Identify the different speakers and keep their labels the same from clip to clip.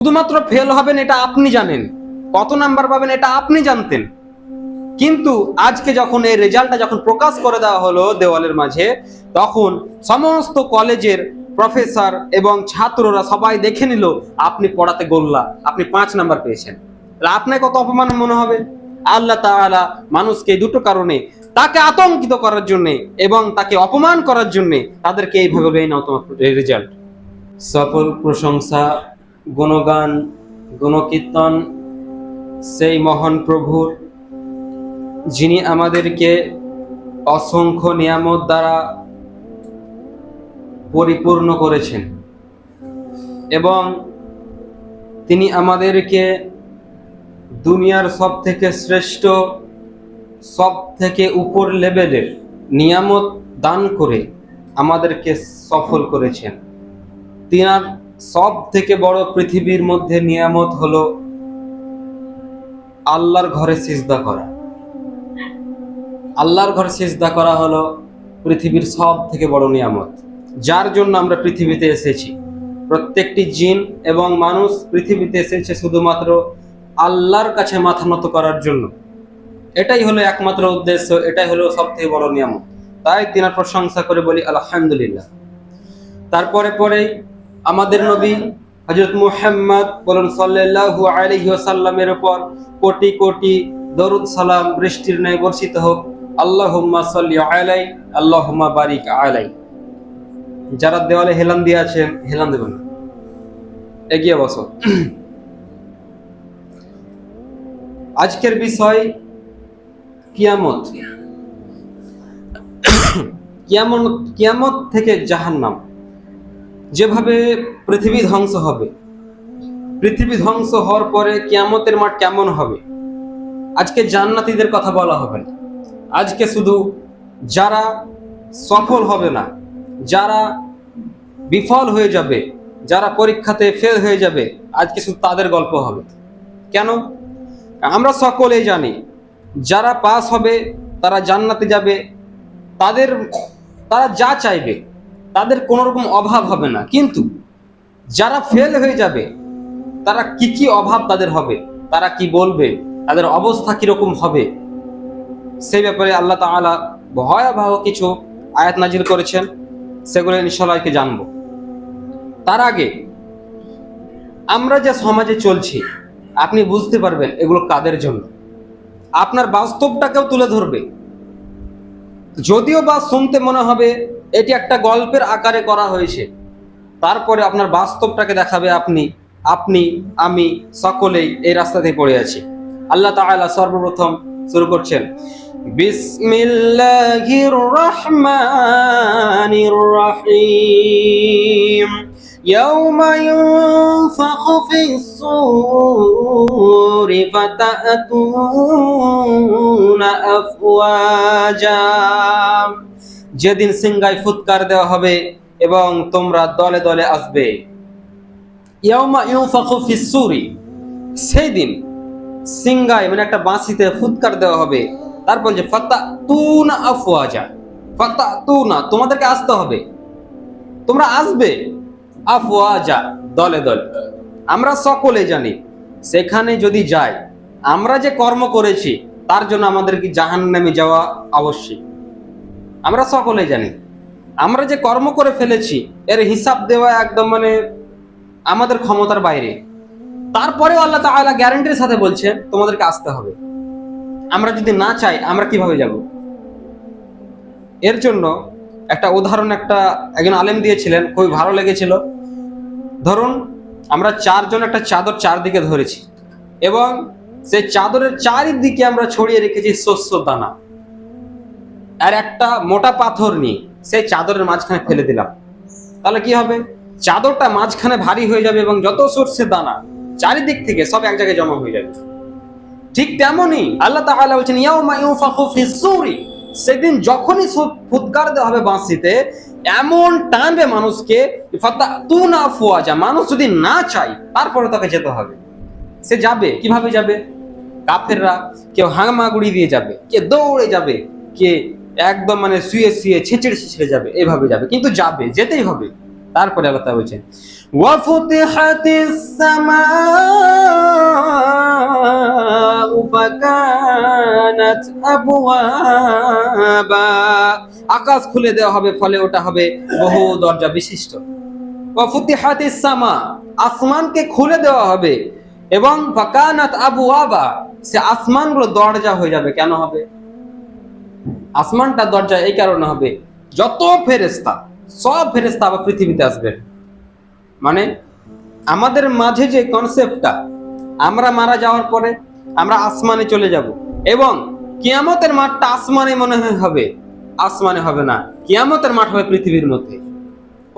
Speaker 1: শুধুমাত্র ফেল হবেন এটা আপনি জানেন, কত নাম্বার পাবেন এটা আপনি জানতেন, কিন্তু আজকে যখন এই রেজাল্টটা যখন প্রকাশ করে দেওয়া হলো দেওয়ালের মাঝে, তখন সমস্ত কলেজের প্রফেসর এবং ছাত্ররা সবাই দেখে নিল আপনি পড়াতে গোল্লা, আপনি 5 নাম্বার পেয়েছেন। আপনার কত অপমান মনে হবে। আল্লাহ তাআলা মানুষকে দুটো কারণে, তাকে আতঙ্কিত করার জন্য এবং তাকে অপমান করার জন্য তাদেরকে এইভাবে বলেই নাও তোমার রেজাল্ট। সকল প্রশংসা, গুণগান, গুণকীর্তন সেই মহান প্রভুর, যিনি আমাদেরকে অসংখ্য নিয়ামত দ্বারা পরিপূর্ণ করেছেন এবং তিনি আমাদেরকে দুনিয়ার সব থেকে শ্রেষ্ঠ, সব থেকে উপর লেভেলের নিয়ামত দান করে আমাদেরকে সফল করেছেন। তিনার সব থেকে বড় পৃথিবীর মধ্যে নিয়ামত হলো আল্লাহর ঘরে সিজদা করা। আল্লাহর ঘরে সিজদা করা হলো পৃথিবীর সব থেকে বড় নিয়ামত, যার জন্য আমরা পৃথিবীতে এসেছি। প্রত্যেকটি জিন এবং মানুষ পৃথিবীতে এসেছে শুধুমাত্র আল্লাহর কাছে মাথা নত করার জন্য। এটাই হলো একমাত্র উদ্দেশ্য, এটাই হলো সব থেকে বড় নিয়ামত। তাই তিনার প্রশংসা করে বলি আলহামদুলিল্লাহ। তারপরে পরেই আমাদের নবী হযরত মুহাম্মদ বলুন সাল্লাল্লাহু আলাইহি ওয়াসাল্লামের উপর কোটি কোটি দরুদ সালাম বৃষ্টির ন্যায় বর্ষিত হোক। আল্লাহুম্মা সাল্লি আলাই, আল্লাহুম্মা বারিক আলাই। যারা দেওয়ালে হেলান দিয়ে আছেন, হেলান দেবেন না, এগিয়ে বসো। আজকের বিষয় কিয়ামত। কিয়ামত থেকে জাহান্নাম। যেভাবে পৃথিবী ধ্বংস হবে, পৃথিবী ধ্বংস হওয়ার পরে কিয়ামতের মাঠ কেমন হবে, আজকে জান্নাতীদের কথা বলা হবে না। আজকে শুধু যারা সফল হবে না, যারা বিফল হয়ে যাবে, যারা পরীক্ষাতে ফেল হয়ে যাবে, আজকে শুধু তাদের গল্প হবে। কেন? আমরা সকলেই জানি যারা পাস হবে তারা জান্নাতে যাবে, তারা যা চাইবে, তাদের কোনো রকম অভাব হবে না। কিন্তু যারা ফেল হয়ে যাবে তারা কি অভাব তাদের হবে, তারা কি বলবে, তাদের অবস্থা কিরকম হবে, সেই ব্যাপারে আল্লাহ তাআলা ভয়াবহ কিছু আয়াত নাজিল করেছেন, সেগুলো ইনশাআল্লাহ জানবো। তার আগে আমরা যে সমাজে চলছি, আপনি বুঝতে পারবেন এগুলো কাদের জন্য। আপনার বাস্তবটাকেও তুলে ধরবে, যদিও বা শুনতে মনে হবে এটি একটা গল্পের আকারে করা হয়েছে, তারপরে আপনার বাস্তবটাকে দেখাবে আপনি আমি সকলেই এই রাস্তাতে পড়ে আছি। আল্লাহ তাআলা সর্বপ্রথম শুরু করছেন বিসমিল্লাহির রহমানির রহিম। ইয়াউমা ইউনফাখু ফিস-সূরি ফাতাতুনা আফওয়াজা। যেদিন সিংহায় ফুৎকার দেওয়া হবে এবং তোমরা দলে দলে আসবে। ইয়াউমা ইউনফাখু ফিস-সূরি, সেই দিন সিংহায় মানে একটা বাঁশিতে ফুৎকার দেওয়া হবে। তারপর যে ফাতাতুনা আফওয়াজা, ফাতাতুনা তোমাদেরকে আসতে হবে, তোমরা আসবে, আফওয়াজা দলে দলে। আমরা সকলে জানি সেখানে যদি যাই, আমরা যে কর্ম করেছি তার জন্য আমাদের কি জাহান্নামে যাওয়া আবশ্যক। আমরা সকলে জানি আমরা যে কর্ম করে ফেলেছি এর হিসাব দেওয়া একদম মানে আমাদের ক্ষমতার বাইরে। তারপরেও আল্লাহ তাআলা গ্যারান্টির সাথে বলছেন তোমাদেরকে আসতে হবে। আমরা যদি না চাই আমরা কিভাবে যাব? এর জন্য একটা উদাহরণ একজন আলেম দিয়েছিলেন, খুবই ভালো লেগেছিল। ধরুন আমরা চারজন একটা চাদর চারদিকে ধরেছি এবং সেই চাদরের চারিদিকে আমরা ছড়িয়ে রেখেছি শস্য দানা, আর একটা মোটা পাথর নিয়ে সেই চাদরের মাঝখানে ফেলে দিলাম, তাহলে কি হবে? চাদরটা মাঝখানে ভারী হয়ে যাবে এবং যত সরষের দানা চারিদিক থেকে সব এক জায়গায় জমা হয়ে যাবে। ঠিক তেমনই আল্লাহ তাআলা বলছেন ইয়াউমা ইউনফাখু ফিস-সূরি, সেদিন যখনই ফুৎকার দেওয়া হবে বাঁশিতে, এমন টানবে মানুষকে, ফাতাতুনা আফওয়াজা, মানুষ যদি না চায় তারপরে তাকে যেতে হবে। সে যাবে, কিভাবে যাবে? কাফেররা কেউ হামাগুড়ি দিয়ে যাবে, কে দৌড়ে যাবে, কে একদম মানে শুয়ে ছেঁচড়ে যাবে, এভাবে যাবে, কিন্তু যাবে, যেতেই হবে। তারপরে আল্লাহ তাআলা বলছেন ওয়াফুতিহাতিস সামাউ ফাকানাত আবওয়াবা, আকাশ খুলে দেওয়া হবে, ফলে ওটা হবে বহু দরজা বিশিষ্ট। ওয়াফুতিহাতিস সামা, আসমানকে খুলে দেওয়া হবে, এবং ফাকানাত আবওয়াবা, সে আসমানগুলো দরজা হয়ে যাবে। কেন হবে? আসমানটা দরজা এই কারণে হবে, যত ফেরেশতা, সব ফেরেশতা আবার পৃথিবীতে আসবে। মানে আমাদের মাঝে যে কনসেপ্টটা, আমরা মারা যাওয়ার পরে আমরা আসমানে চলে যাব, এবং কিয়ামতের মাঠটা আসমানে মনে হবে, আসমানে হবে না, কিয়ামতের মাঠ হবে পৃথিবীর মধ্যে।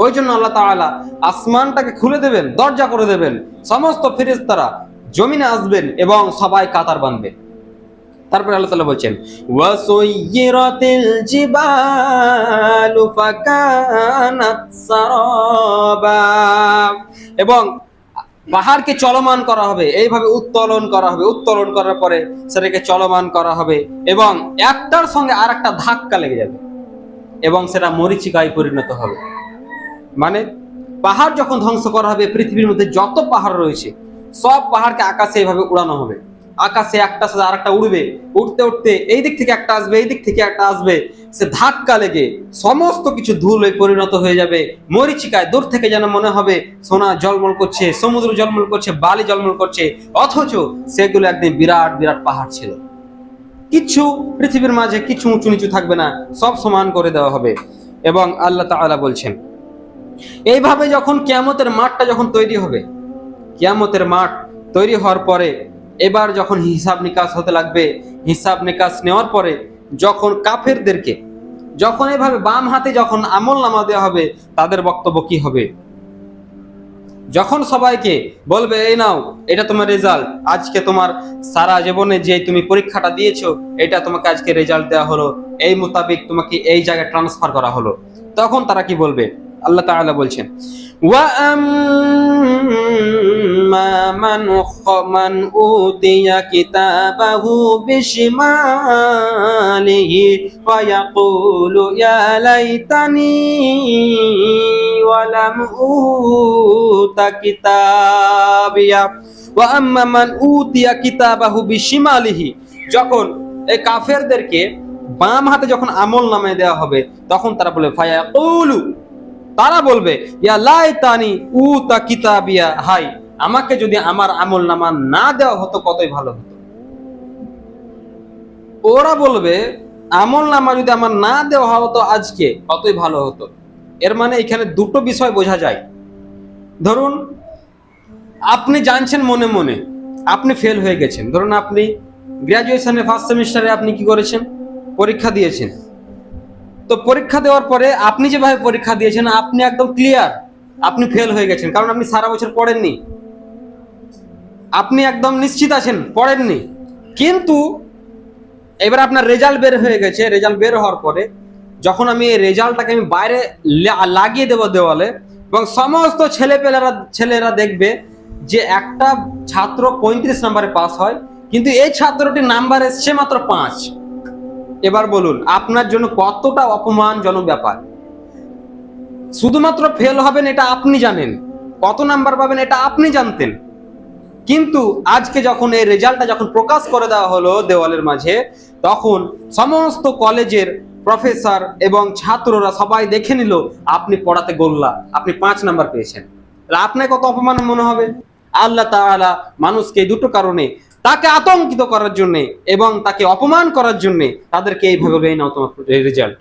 Speaker 1: ওই জন্য আল্লাহ তাআলা আসমানটাকে খুলে দেবেন, দরজা করে দেবেন, সমস্ত ফেরেশতারা জমিনে আসবেন এবং সবাই কাতার বাঁধবে। তারপরে আল্লাহ তাআলা বলছেন ওয়াসুয়িরাতিল জিবালু ফাকানাত সারাবা, এবং পাহাড়কে চলমান করা হবে, এইভাবে উত্তোলন করা হবে, উত্তোলন করার পরে সেটাকে চলমান করা হবে, এবং একটার সঙ্গে আরেকটা ধাক্কা লেগে যাবে এবং সেটা মরীচিকায় পরিণত হবে। মানে পাহাড় যখন ধ্বংস করা হবে, পৃথিবীর মধ্যে যত পাহাড় রয়েছে সব পাহাড়কে আকাশে এইভাবে উড়ানো হবে, আকাশে একটা সাথে আরেকটা উড়বে, উঠতে উঠতে এই দিক থেকে একটা আসবে, এই দিক থেকে একটা আসবে, সে ধাক্কা লেগে সমস্ত কিছু ধুলোয় পরিণত হয়ে যাবে, মরীচিকায়। দূর থেকে যেন মনে হবে সোনা জলমল করছে, সমুদ্র জলমল করছে, বালি জলমল করছে, অথচ সেগুলো একদিন বিরাট বিরাট পাহাড় ছিল। কিচ্ছু পৃথিবীর মাঝে কিছু উঁচু নিচু থাকবে না, সব সমান করে দেওয়া হবে। এবং আল্লাহ তাআলা বলছেন এইভাবে যখন কিয়ামতের মাঠটা যখন তৈরি হবে, কিয়ামতের মাঠ তৈরি হওয়ার পরে এবার যখন হিসাব নিকাশ হতে লাগবে, হিসাব নিকাশ নেওয়ার পরে যখন কাফেরদেরকে যখন এভাবে বাম হাতে যখন আমলনামা দেওয়া হবে, তাদের বক্তব্য কি হবে? যখন সবাইকে বলবে এই নাও, এটা তোমার রেজাল্ট, আজকে তোমার সারা জীবনে যে তুমি পরীক্ষাটা দিয়েছো, এটা তোমাকে আজকে রেজাল্ট দেওয়া হলো, এই মোতাবেক তোমাকে এই জায়গায় ট্রান্সফার করা হলো, তখন তারা কি বলবে? আল্লাহ তাআলা বলছেন ওয়া আম্মা মান উতিয়া কিতাবাহু বিশিমালিহি ফায়াকুলু ইয়া লাইতানি ওয়া লাম উতা কিতাবিয়া। ওয়া আম্মা মান উতিয়া কিতাবাহু বিশিমালিহি, যখন এই কাফেরদেরকে বাম হাতে যখন আমল নামায় দেওয়া হবে, তখন তারা বলে ফায়াকুলু, তারা বলবে ইয়া লাইতানি উতা কিতাবিয়া, হাই আমাকে যদি আমার আমল নামা না দেওয়া হতো কতই ভালো হতো। ওরা বলবে আমল নামা যদি আমার না দেওয়া হতো আজকে কতই ভালো হতো। এর মানে এখানে দুটো বিষয় বোঝা যায়। ধরুন আপনি জানছেন মনে মনে আপনি ফেল হয়ে গেছেন, ধরুন আপনি গ্রাজুয়েশনের ফার্স্ট সেমিস্টারে আপনি কি করেছেন? পরীক্ষা দিয়েছেন। তো পরীক্ষা দেওয়ার পরে আপনি যেভাবে পরীক্ষা দিয়েছেন আপনি একদম ক্লিয়ার, আপনি ফেল হয়ে গেছেন, কারণ আপনি সারা বছর পড়েননি, আপনি একদম নিশ্চিত আছেন পড়েননি। কিন্তু এবার আপনার রেজাল্ট বের হয়ে গেছে, রেজাল্ট বের হওয়ার পরে যখন আমি এই রেজাল্টটাকে আমি বাইরে লাগিয়ে দেবো দেওয়ালে, এবং সমস্ত ছেলেরা দেখবে যে একটা ছাত্র 35 নম্বরে পাস হয়, কিন্তু এই ছাত্রটির নাম্বার এসছে মাত্র 5। এবার বলুন আপনার জন্য কতটা অপমানজনক ব্যাপার। শুধুমাত্র ফেল হবেন এটা আপনি জানেন, কত নাম্বার পাবেন এটা আপনি জানতেন, কিন্তু আজকে যখন এই রেজাল্টটা যখন প্রকাশ করে দেওয়া হলো দেওয়ালের মাঝে, তখন সমস্ত কলেজের প্রফেসর এবং ছাত্ররা সবাই দেখে নিল আপনি পড়াতে গোল্লা, আপনি 5 নাম্বার পেয়েছেন। আপনার কত অপমান মনে হবে। আল্লাহ তাআলা মানুষকে দুটো কারণে, তাকে আতঙ্কিত করার জন্য এবং তাকে অপমান করার জন্য তাদেরকে এইভাবে নাও তোমার রেজাল্ট।